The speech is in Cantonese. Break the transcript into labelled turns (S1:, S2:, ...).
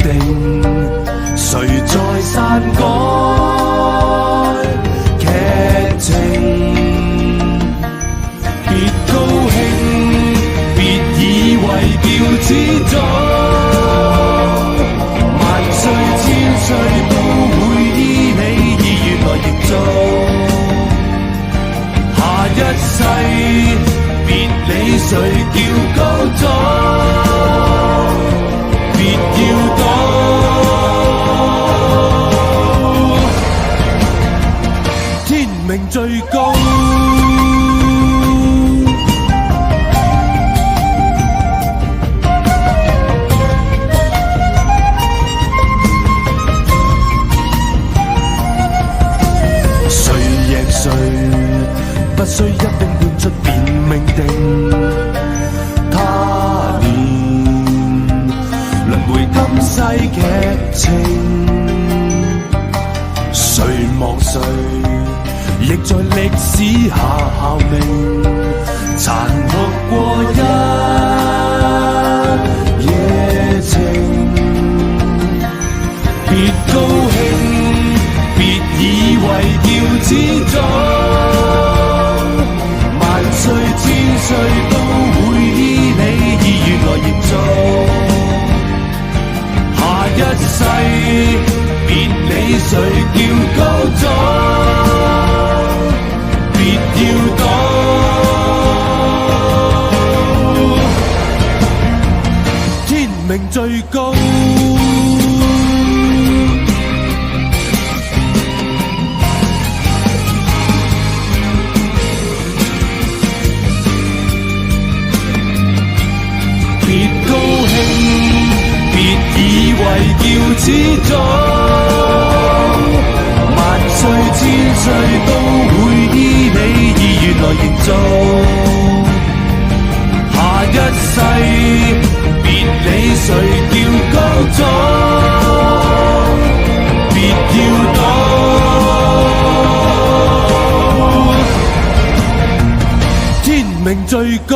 S1: 定，誰在篡改劇情？別高興，別以為叫始終，萬歲千歲都會依你意願來營造。下一世別理誰叫高祖，別要賭，天命最高。誰不需一兵半出便命定，他年輪迴今世劇情，誰忘誰亦在歷史下效命，殘酷過一夜情，別高興，別以為叫始終，萬歲千歲都會依你意願來營造。下一世別理誰叫高祖，別要賭，天命最高。叫始終，萬歲千歲都會依你意願來營造。下一世別理誰叫高祖，別要賭，天命最高。